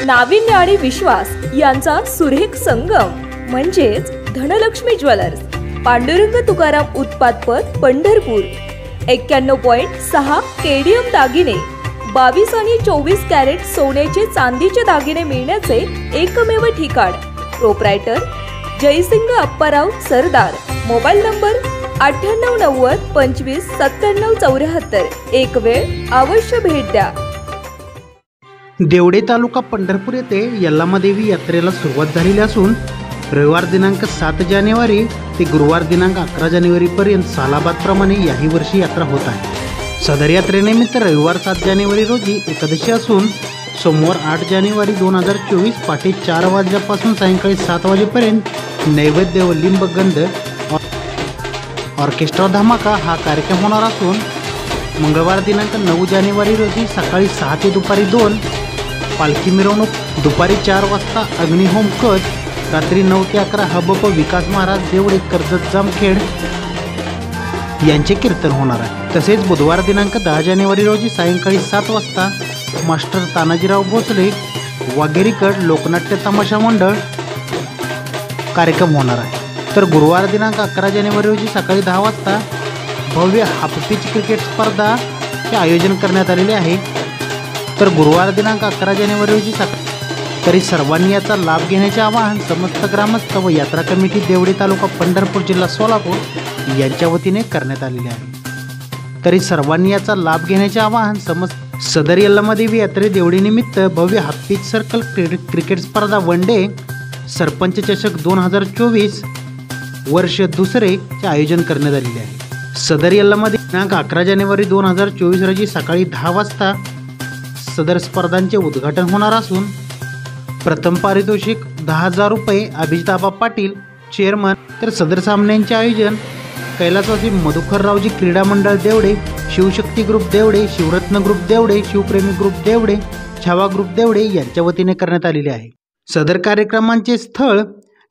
नाविन्य आणि विश्वास यांचा सुरेख संगम म्हणजेच धनलक्ष्मी ज्वेलर्स, पांडुरंग तुकाराम उत्पादपत, पंढरपूर। 91.6 केडीएम दागिने, 22 आणि 24 कॅरेट सोन्याचे चांदीचे दागिने मिळण्याचे एकमेव ठिकाण। Proprietor Jaysing Apparao Sardar. Mobile number 9890 25 97 74। एक वेळ अवश्य भेट द्या। देवडे तालुका पंढरपूर येथे यल्लामादेवी यात्रेला सुरुवात झालेली असून रविवार दिनांक 7 जानेवारी ते गुरुवार दिनांक 11 जानेवारी पर्यंत सालाबादप्रमाणे याही वर्षी यात्रा होत आहे। सदर यात्रेनिमित्त रविवार 7 जानेवारी रोजी एकादशी असून सोमवार 8 जानेवारी 2024 पहाटे 4 वाजल्यापासून सायंकाळी 7 वाजेपर्यंत नैवेद्य व लिंबगंध ऑर्केस्ट्रा धमाका हा कार्यक्रम होणार असून मंगळवार दिनांक 9 जानेवारी रोजी सकाळी 6 ते दुपारी 2 पालखी मिरवणूक, दुपारी 4 वाजता अग्निहोम कच, रात्री 9 ते 11 हबप विकास महाराज देवडे कर्जत जामखेड यांचे कीर्तन होणार आहे। तसेच बुधवार दिनांक 10 जानेवारी रोजी सायंकाळी 7 वाजता मास्टर तानाजीराव भोसले वाघेरीकड लोकनाट्य तमाशा मंडळ कार्यक्रम होणार आहे। तर गुरुवार दिनांक 11 जानेवारी रोजी सकाळी 10 वाजता भव्य हाफपिच क्रिकेट स्पर्धाचे आयोजन करण्यात आलेले आहे। तर गुरुवार दिनांक 11 जानेवारी रोजी तरी सर्वांनी याचा लाभ घेण्याचे आवाहन समस्त ग्रामस्थ व यात्रा कमिटी देवडे तालुका पंढरपूर जिल्हा सोलापूर यांच्या वतीने करण्यात आलेले आहे। तरी सर्वांनी याचा लाभ घेण्याचे आवाहन समस्त सदर यल्लामादेवी यात्रे देवडी निमित्त भव्य हाफपिच सर्कल क्रिकेट स्पर्धा वन डे सरपंच चषक 2024 वर्ष दुसरे चे आयोजन करण्यात आलेले आहे। सदर यल्लामध्ये दिनांक 11 जानेवारी 2024 रोजी सकाळी 10 वाजता सदर स्पर्धांचे उद्घाटन होणार असून प्रथम पारितोषिक 10,000 रुपये अभिजिताबा पाटील चेअरमन। तर सदर सामन्यांचे आयोजन कैलासवासी मधुकररावजी क्रीडा मंडळ Devade, Shivshakti group Devade, Shivratna group Devade, Shivpremi group Devade, Chhava group Devade यांच्या वतीने करण्यात आलेले आहे। सदर कार्यक्रमांचे स्थळ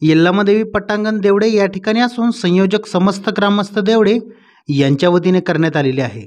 यल्लामादेवी पटांगण देवडे या ठिकाणी असून संयोजक समस्त ग्रामस्थ देवडे यांच्या वतीने करण्यात आलेले आहे।